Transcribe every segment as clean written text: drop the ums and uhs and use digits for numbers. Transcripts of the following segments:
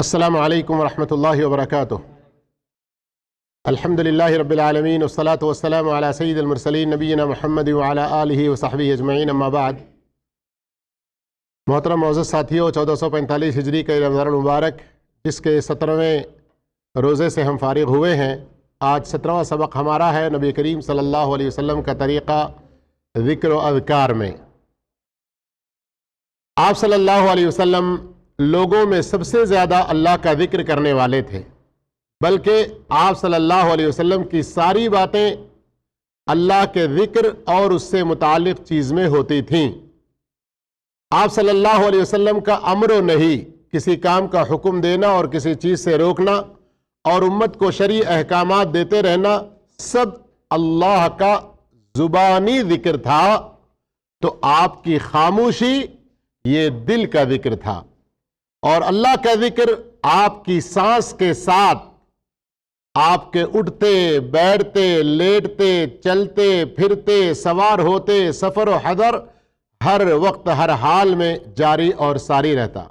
السلام علیکم ورحمۃ اللہ وبرکاتہ۔ الحمدللہ رب العالمین والصلاة والسلام علی سید المرسلین نبینا محمد وعلی آلہ وصحبہ اجمعین، اما بعد۔ محترم معزز ساتھیوں، 1445 ہجری کا رمضان المبارک جس کے 17ویں روزے سے ہم فارغ ہوئے ہیں، آج 17واں سبق ہمارا ہے نبی کریم صلی اللہ علیہ وسلم کا طریقہ ذکر و اذکار میں۔ آپ صلی اللہ علیہ وسلم لوگوں میں سب سے زیادہ اللہ کا ذکر کرنے والے تھے، بلکہ آپ صلی اللہ علیہ وسلم کی ساری باتیں اللہ کے ذکر اور اس سے متعلق چیز میں ہوتی تھیں۔ آپ صلی اللہ علیہ وسلم کا امر و نہی، کسی کام کا حکم دینا اور کسی چیز سے روکنا اور امت کو شرعی احکامات دیتے رہنا، سب اللہ کا زبانی ذکر تھا، تو آپ کی خاموشی یہ دل کا ذکر تھا، اور اللہ کا ذکر آپ کی سانس کے ساتھ، آپ کے اٹھتے بیٹھتے لیٹتے چلتے پھرتے سوار ہوتے سفر و حضر، ہر وقت ہر حال میں جاری اور ساری رہتا۔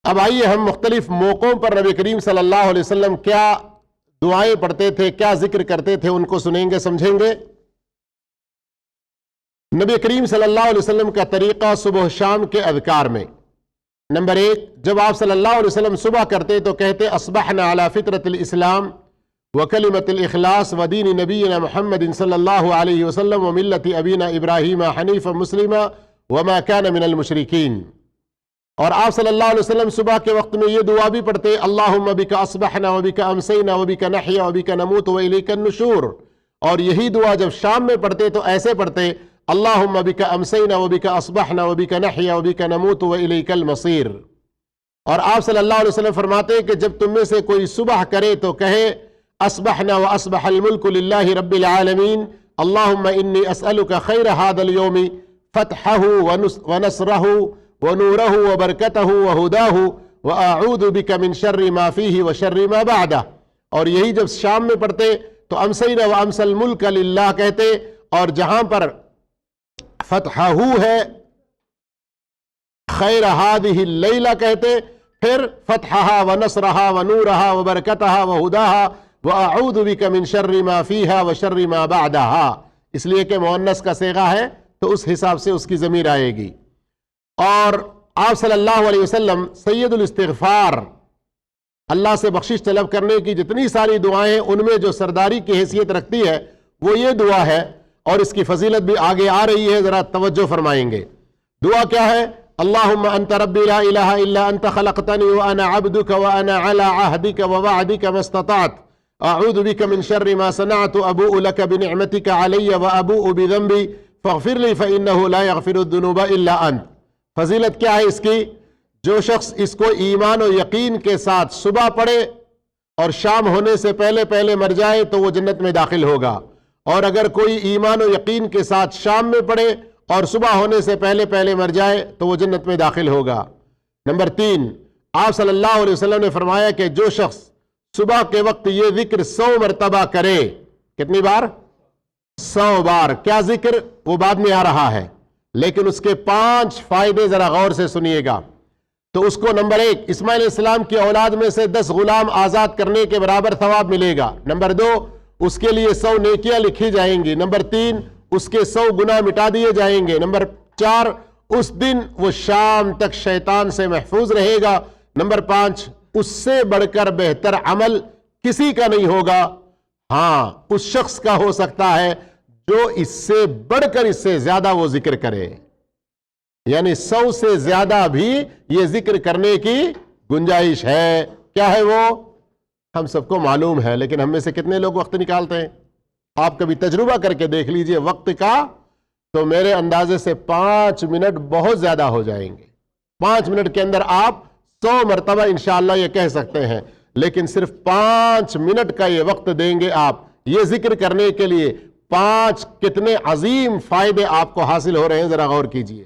اب آئیے ہم مختلف موقعوں پر نبی کریم صلی اللہ علیہ وسلم کیا دعائیں پڑھتے تھے، کیا ذکر کرتے تھے، ان کو سنیں گے، سمجھیں گے۔ نبی کریم صلی اللہ علیہ وسلم کا طریقہ صبح و شام کے اذکار میں، نمبر 1، جب آپ صلی اللہ علیہ وسلم صبح کرتے تو کہتے اصبحنا علی فطرت الاسلام وکلمت الاخلاص ودین نبینا محمد صلی اللہ علیہ وسلم وملت ابینا ابراہیم حنیفا مسلما وما کان من المشرکین۔ اور آپ صلی اللہ علیہ وسلم صبح کے وقت میں یہ دعا بھی پڑھتے اللہم بک اصبحنا وبک امسینا وبک نحیا وبک نموت والیک النشور، اور یہی دعا جب شام میں پڑھتے تو ایسے پڑھتے اللہم بک امسینا وبک اصبحنا وبک نحیا وبک نموت والیک المصیر۔ اور آپ صلی اللہ علیہ وسلم فرماتے کہ جب تم میں سے کوئی صبح کرے تو کہے اصبحنا واصبح الملک للہ رب العالمین اللہم انی اسألک خیر هذا اليوم فتحہ ونصرہ ونورہ وبرکتہ وہداہ واعوذ بک من شر ما فیہ وشر ما بعدہ۔ اور یہی جب شام میں پڑھتے تو امسینا وامسی الملک للہ کہتے، اور جہاں پر فتحہ ہے خیر هذه اللیلہ کہتے، پھر فتحہ ونصرہ ونورہ وبرکتہ وہداہ واعوذ بک من شر ما فیہا وشر ما بعدہا، اس لیے کہ مؤنث کا صیغہ ہے تو اس حساب سے اس کی ضمیر آئے گی۔ اور آپ صلی اللہ علیہ وسلم سید الاستغفار، اللہ سے بخشش طلب کرنے کی جتنی ساری دعائیں ہیں ان میں جو سرداری کی حیثیت رکھتی ہے وہ یہ دعا ہے، اور اس کی فضیلت بھی آگے آ رہی ہے، ذرا توجہ فرمائیں گے۔ دعا کیا ہے؟ اللہم انت ربی لا الہ الا انت خلقتنی وانا عبدک وانا علی عہدک ووعدک ما استطعت اعوذ بک من شر ما صنعت ابوء لک بنعمتک علی وابوء بذنبی فاغفر لی فانہ لا یغفر الذنوب الا انت۔ فضیلت کیا ہے اس کی؟ جو شخص اس کو ایمان و یقین کے ساتھ صبح پڑھے اور شام ہونے سے پہلے پہلے مر جائے تو وہ جنت میں داخل ہوگا، اور اگر کوئی ایمان و یقین کے ساتھ شام میں پڑھے اور صبح ہونے سے پہلے پہلے مر جائے تو وہ جنت میں داخل ہوگا۔ نمبر 3، آپ صلی اللہ علیہ وسلم نے فرمایا کہ جو شخص صبح کے وقت یہ ذکر 100 مرتبہ کرے، کتنی بار؟ 100 بار۔ کیا ذکر؟ وہ بعد میں آ رہا ہے، لیکن اس کے 5 فائدے ذرا غور سے سنیے گا۔ تو اس کو نمبر 1، اسماعیل علیہ السلام کی اولاد میں سے 10 غلام آزاد کرنے کے برابر ثواب ملے گا۔ نمبر 2، اس کے لیے 100 نیکیاں لکھی جائیں گی۔ نمبر 3، اس کے 100 گناہ مٹا دیے جائیں گے۔ نمبر 4، اس دن وہ شام تک شیطان سے محفوظ رہے گا۔ نمبر 5، اس سے بڑھ کر بہتر عمل کسی کا نہیں ہوگا، ہاں اس شخص کا ہو سکتا ہے جو اس سے بڑھ کر اس سے زیادہ وہ ذکر کرے، یعنی 100 سے زیادہ بھی یہ ذکر کرنے کی گنجائش ہے۔ کیا ہے وہ؟ ہم سب کو معلوم ہے، لیکن ہم میں سے کتنے لوگ وقت نکالتے ہیں؟ آپ کبھی تجربہ کر کے دیکھ لیجئے وقت کا، تو میرے اندازے سے 5 منٹ بہت زیادہ ہو جائیں گے۔ 5 منٹ کے اندر آپ 100 مرتبہ انشاءاللہ یہ کہہ سکتے ہیں، لیکن صرف 5 منٹ کا یہ وقت دیں گے آپ یہ ذکر کرنے کے لیے، 5 کتنے عظیم فائدے آپ کو حاصل ہو رہے ہیں، ذرا غور کیجئے۔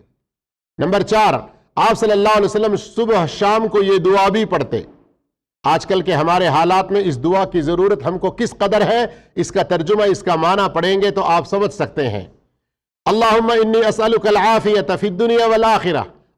نمبر 4، آپ صلی اللہ علیہ وسلم صبح شام کو یہ دعا بھی پڑھتے۔ آج کل کے ہمارے حالات میں اس دعا کی ضرورت ہم کو کس قدر ہے، اس کا ترجمہ، اس کا معنی پڑھیں گے تو آپ سمجھ سکتے ہیں۔ اللہم انی اسألک العافیۃ فی الدنیا والآخرہ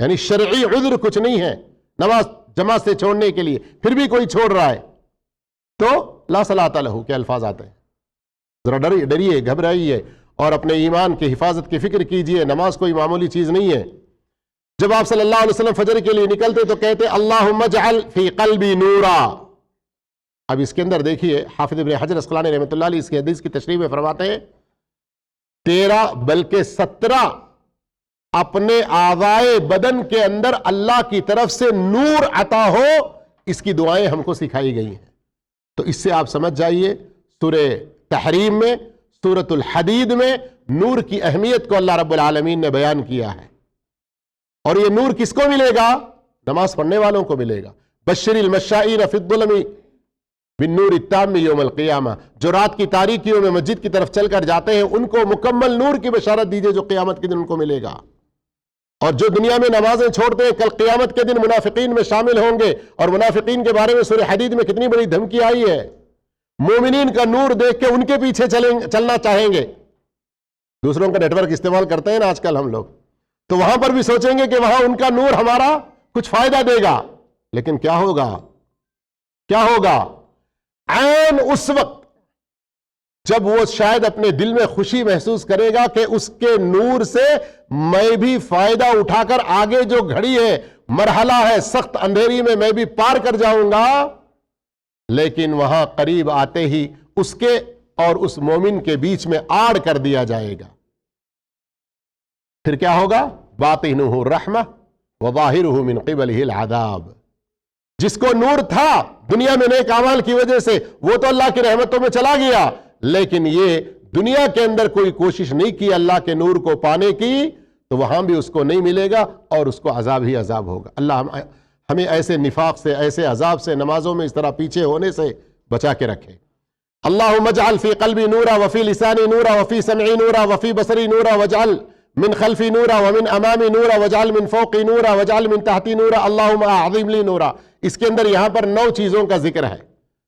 یعنی شرعی عذر کچھ نہیں ہے نماز جماعت سے چھوڑنے کے لیے، پھر بھی کوئی چھوڑ رہا ہے تو لا صلاۃ لہ کے الفاظ آتے ہیں. ذرا ڈریے، گھبرائیے اور اپنے ایمان کی حفاظت کی فکر کیجئے. نماز کوئی معمولی چیز نہیں ہے. جب آپ صلی اللہ علیہ وسلم فجر کے لیے نکلتے تو کہتے اللہم اجعل فی قلبی نورا. اب اس کے اندر دیکھیے حافظ ابن حجر اسقلانی رحمۃ اللہ علیہ اس کی حدیث کی تشریح میں فرماتے ہیں 13 بلکہ 17 اپنے اعضائے بدن کے اندر اللہ کی طرف سے نور عطا ہو، اس کی دعائیں ہم کو سکھائی گئی ہیں. تو اس سے آپ سمجھ جائیے سورہ تحریم میں، سورۃ الحدید میں نور کی اہمیت کو اللہ رب العالمین نے بیان کیا ہے. اور یہ نور کس کو ملے گا؟ نماز پڑھنے والوں کو ملے گا. بشر المشائین فی الظلم بالنور التام یوم القیامہ، جو رات کی تاریکیوں میں مسجد کی طرف چل کر جاتے ہیں ان کو مکمل نور کی بشارت دیجئے جو قیامت کے دن ان کو ملے گا. اور جو دنیا میں نمازیں چھوڑتے ہیں کل قیامت کے دن منافقین میں شامل ہوں گے. اور منافقین کے بارے میں سورہ حدید میں کتنی بڑی دھمکی آئی ہے. مومنین کا نور دیکھ کے ان کے پیچھے چلنا چاہیں گے. دوسروں کا نیٹ ورک استعمال کرتے ہیں نا آج کل ہم لوگ، تو وہاں پر بھی سوچیں گے کہ وہاں ان کا نور ہمارا کچھ فائدہ دے گا. لیکن کیا ہوگا؟ کیا ہوگا؟ عین اس وقت جب وہ شاید اپنے دل میں خوشی محسوس کرے گا کہ اس کے نور سے میں بھی فائدہ اٹھا کر آگے جو گھڑی ہے، مرحلہ ہے سخت اندھیری میں بھی پار کر جاؤں گا. لیکن وہاں قریب آتے ہی اس کے اور اس مومن کے بیچ میں آڑ کر دیا جائے گا. پھر کیا ہوگا؟ باطنہ رحمہ وظاہرہ من قبلہ العذاب. جس کو نور تھا دنیا میں نیک اعمال کی وجہ سے وہ تو اللہ کی رحمتوں میں چلا گیا، لیکن یہ دنیا کے اندر کوئی کوشش نہیں کی اللہ کے نور کو پانے کی، تو وہاں بھی اس کو نہیں ملے گا اور اس کو عذاب ہی عذاب ہوگا. اللہ ہمیں ایسے نفاق سے، ایسے عذاب سے، نمازوں میں اس طرح پیچھے ہونے سے بچا کے رکھے. اللہم اجعل فی قلبی نورا وفی لسانی نورا وفی سمعی نورا وفی بصری نورا واجعل من خلفی نورا ومن امامی نورا واجعل من فوقی نورا واجعل من تحتی نورا اللہم اعظم لی نورا. اس کے اندر یہاں پر 9 چیزوں کا ذکر ہے،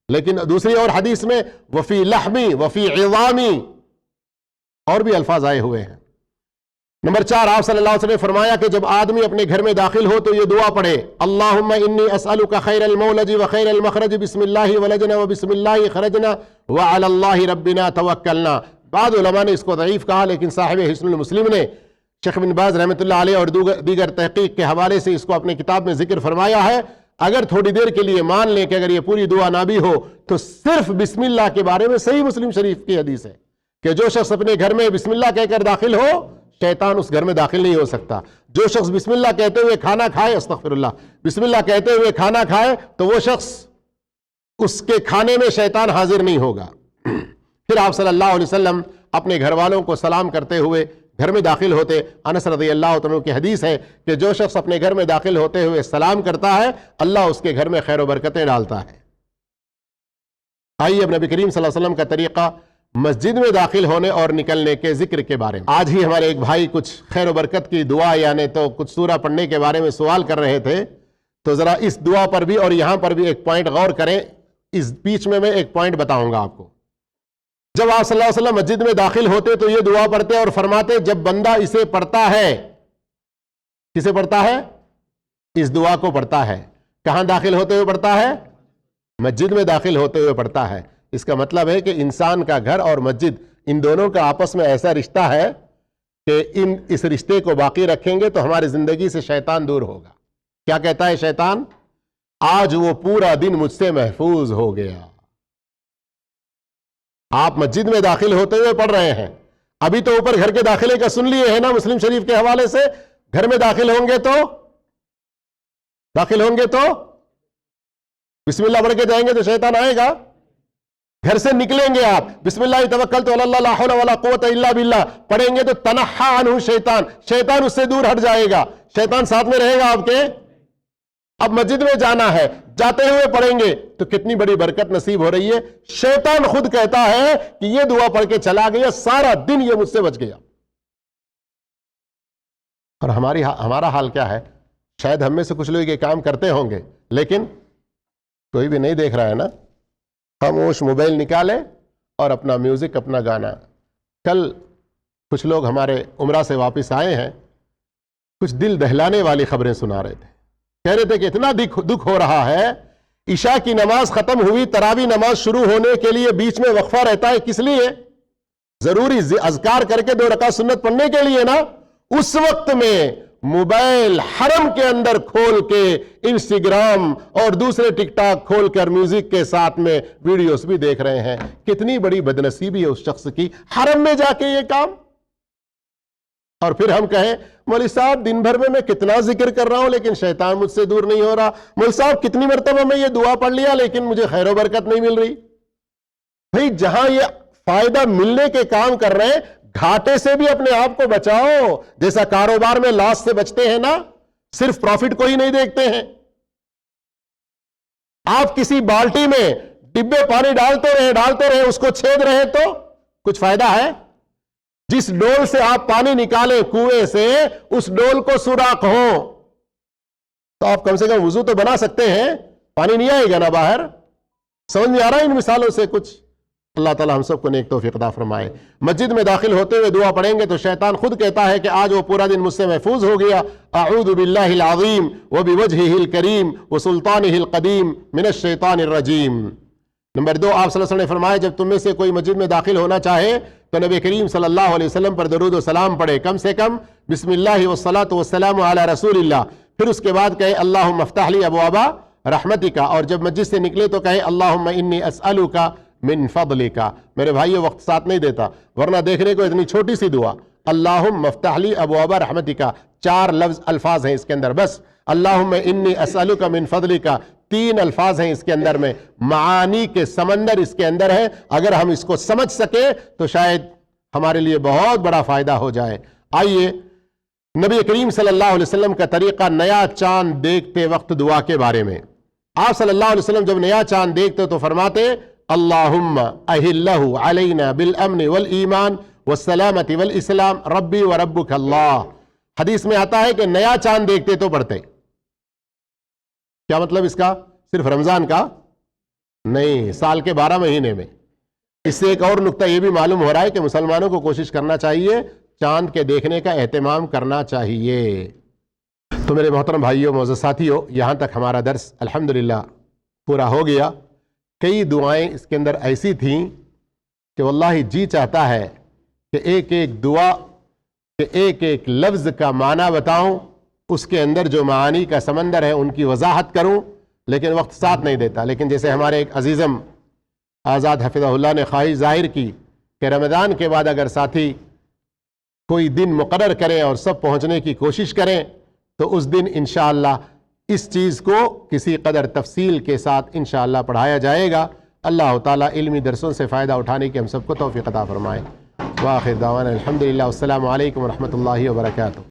لیکن دوسری اور حدیث میں وفی لحمی وفی عظامی اور بھی الفاظ آئے ہوئے ہیں. نمبر 4 آپ صلی اللہ علیہ وسلم نے فرمایا کہ جب آدمی اپنے گھر میں داخل ہو تو یہ دعا پڑھے اللہم انی اسألک خیر المولج وخیر المخرج بسم اللہ ولجنا وبسم اللہ خرجنا وعلی اللہ ربنا توکلنا. بعض علماء نے اس کو ضعیف کہا، لیکن صاحب حسن المسلم نے شیخ بن باز رحمۃ اللہ علیہ اور دیگر تحقیق کے حوالے سے اس کو اپنے کتاب میں ذکر فرمایا ہے. اگر تھوڑی دیر کے لیے مان لیں کہ اگر یہ پوری دعا نہ بھی ہو تو صرف بسم اللہ کے بارے میں صحیح مسلم شریف کی حدیث ہے کہ جو شخص اپنے گھر میں بسم اللہ کہہ کر داخل ہو شیطان اس گھر میں داخل نہیں ہو سکتا. جو شخص بسم اللہ کہتے ہوئے کھانا کھائے، استغفر اللہ، بسم اللہ کہتے ہوئے کھانا کھائے تو وہ شخص اس کے کھانے میں شیطان حاضر نہیں ہوگا. پھر آپ صلی اللہ علیہ وسلم اپنے گھر والوں کو سلام کرتے ہوئے گھر میں داخل ہوتے. انس رضی اللہ عنہ کی حدیث ہے کہ جو شخص اپنے گھر میں داخل ہوتے ہوئے سلام کرتا ہے اللہ اس کے گھر میں خیر و برکتیں ڈالتا ہے. آئیے اب نبی کریم صلی اللہ علیہ وسلم کا طریقہ مسجد میں داخل ہونے اور نکلنے کے ذکر کے بارے میں. آج ہی ہمارے ایک بھائی کچھ خیر و برکت کی دعا یعنی تو کچھ سورہ پڑھنے کے بارے میں سوال کر رہے تھے، تو ذرا اس دعا پر بھی اور یہاں پر بھی ایک پوائنٹ غور کریں. اس بیچ میں ایک پوائنٹ بتاؤں گا آپ کو. جب آپ صلی اللہ علیہ وسلم مسجد میں داخل ہوتے تو یہ دعا پڑھتے اور فرماتے جب بندہ اسے پڑھتا ہے، کسے پڑھتا ہے؟ اس دعا کو پڑھتا ہے. کہاں داخل ہوتے ہوئے پڑھتا ہے؟ مسجد میں داخل ہوتے ہوئے پڑھتا ہے. اس کا مطلب ہے کہ انسان کا گھر اور مسجد ان دونوں کا آپس میں ایسا رشتہ ہے کہ اس رشتے کو باقی رکھیں گے تو ہماری زندگی سے شیطان دور ہوگا. کیا کہتا ہے شیطان؟ آج وہ پورا دن مجھ سے محفوظ ہو گیا. آپ مسجد میں داخل ہوتے ہوئے پڑھ رہے ہیں، ابھی تو اوپر گھر کے داخلے کا سن لیے ہیں نا مسلم شریف کے حوالے سے. گھر میں داخل ہوں گے تو بسم اللہ پڑھ کے جائیں گے تو شیطان آئے گا. گھر سے نکلیں گے آپ بسم اللہ توکلت علی اللہ لا حول ولا قوت الا باللہ پڑھیں گے تو تنحى عنہ شیطان اس سے دور ہٹ جائے گا. شیطان ساتھ میں رہے گا آپ کے. اب مسجد میں جانا ہے، جاتے ہوئے پڑھیں گے تو کتنی بڑی برکت نصیب ہو رہی ہے. شیطان خود کہتا ہے کہ یہ دعا پڑھ کے چلا گیا، سارا دن یہ مجھ سے بچ گیا. اور ہمارا حال کیا ہے؟ شاید ہم میں سے کچھ لوگ یہ کام کرتے ہوں گے لیکن کوئی بھی نہیں دیکھ رہا ہے نا. خاموش موبائل نکالے اور اپنا میوزک، اپنا گانا. کل کچھ لوگ ہمارے عمرہ سے واپس آئے ہیں کچھ دل دہلانے والی خبریں سنا رہے تھے. کہہ رہے تھے کہ اتنا دکھ ہو رہا ہے, عشاء کی نماز ختم ہوئی, تراویح نماز شروع ہونے کے لیے بیچ میں وقفہ رہتا ہے. کس لیے؟ ضروری اذکار کر کے 2 رکعت سنت پڑھنے کے لیے نا. اس وقت میں موبائل حرم کے اندر کھول کے انسٹاگرام اور دوسرے ٹک ٹاک کھول کر میوزک کے ساتھ میں ویڈیوز بھی دیکھ رہے ہیں. کتنی بڑی بدنصیبی ہے اس شخص کی, حرم میں جا کے یہ کام. اور پھر ہم کہیں مولوی صاحب دن بھر میں کتنا ذکر کر رہا ہوں لیکن شیطان مجھ سے دور نہیں ہو رہا. مولوی صاحب کتنی مرتبہ میں یہ دعا پڑھ لیا لیکن مجھے خیر و برکت نہیں مل رہی. بھئی جہاں یہ فائدہ ملنے کے کام کر رہے ہیں, گھاٹے سے بھی اپنے آپ کو بچاؤ. جیسا کاروبار میں لاس سے بچتے ہیں نا, صرف پروفٹ کو ہی نہیں دیکھتے ہیں. آپ کسی بالٹی میں ڈبے پانی ڈالتے رہے اس کو چھید رہے تو کچھ فائدہ ہے؟ جس ڈول سے آپ پانی نکالیں کنویں سے, اس ڈول کو سوراخ ہو تو آپ کم سے کم وضو تو بنا سکتے ہیں. پانی نہیں آئے گا نا باہر. سمجھ میں آ رہا ہے ان مثالوں سے کچھ؟ اللہ تعالی ہم سب کو نیک توفیق عطا فرمائے. مسجد میں داخل ہوتے ہوئے دعا پڑھیں گے تو شیطان خود کہتا ہے کہ آج وہ پورا دن مجھ سے محفوظ ہو گیا. اعوذ باللہ العظیم وبوجہہ الکریم وسلطانہ القدیم من الشیطان الرجیم. نمبر 2, آپ صلی اللہ علیہ وسلم نے فرمایا جب تم میں سے کوئی مسجد میں داخل ہونا چاہے تو نبی کریم صلی اللہ علیہ وسلم پر درود و سلام پڑھے. کم سے کم بسم اللہ والصلاۃ والسلام علی رسول اللہ. پھر اس کے بعد کہے اللہم افتح لی ابواب رحمتک. اور جب مسجد سے نکلے تو کہے اللہم انی اسألک من فضلک. میرے بھائیو وقت ساتھ نہیں دیتا ورنہ دیکھنے کو اتنی چھوٹی سی دعا اللہم افتح لی ابواب رحمتک, 4 الفاظ ہیں اس کے اندر بس. اللہم انی اسألک من فضلک 3 الفاظ ہیں اس کے اندر میں. معانی کے سمندر اس کے اندر ہے. اگر ہم اس کو سمجھ سکے تو شاید ہمارے لیے بہت بڑا فائدہ ہو جائے. آئیے نبی کریم صلی اللہ علیہ وسلم کا طریقہ نیا چاند دیکھتے وقت دعا کے بارے میں. آپ صلی اللہ علیہ وسلم جب نیا چاند دیکھتے تو فرماتے اللہم اہلہ علینا بالامن والایمان والسلامت والاسلام ربی وربک اللہ. حدیث میں آتا ہے کہ نیا چاند دیکھتے تو پڑھتے. کیا مطلب اس کا؟ صرف رمضان کا نہیں, سال کے 12 مہینے میں. اس سے ایک اور نقطہ یہ بھی معلوم ہو رہا ہے کہ مسلمانوں کو کوشش کرنا چاہیے چاند کے دیکھنے کا اہتمام کرنا چاہیے. تو میرے محترم بھائیوں معزز ساتھیوں, یہاں تک ہمارا درس الحمدللہ پورا ہو گیا. کئی دعائیں اس کے اندر ایسی تھیں کہ واللہ جی چاہتا ہے کہ ایک ایک دعا کہ ایک ایک لفظ کا معنی بتاؤں, اس کے اندر جو معانی کا سمندر ہے ان کی وضاحت کروں, لیکن وقت ساتھ نہیں دیتا. لیکن جیسے ہمارے ایک عزیزم آزاد حفظہ اللہ نے خواہش ظاہر کی کہ رمضان کے بعد اگر ساتھی کوئی دن مقرر کریں اور سب پہنچنے کی کوشش کریں تو اس دن انشاءاللہ اس چیز کو کسی قدر تفصیل کے ساتھ انشاءاللہ پڑھایا جائے گا. اللہ تعالیٰ علمی درسوں سے فائدہ اٹھانے کی ہم سب کو توفیق عطا فرمائے. وآخر دعوانا الحمدللہ والسلام علیکم ورحمۃ اللہ وبرکاتہ.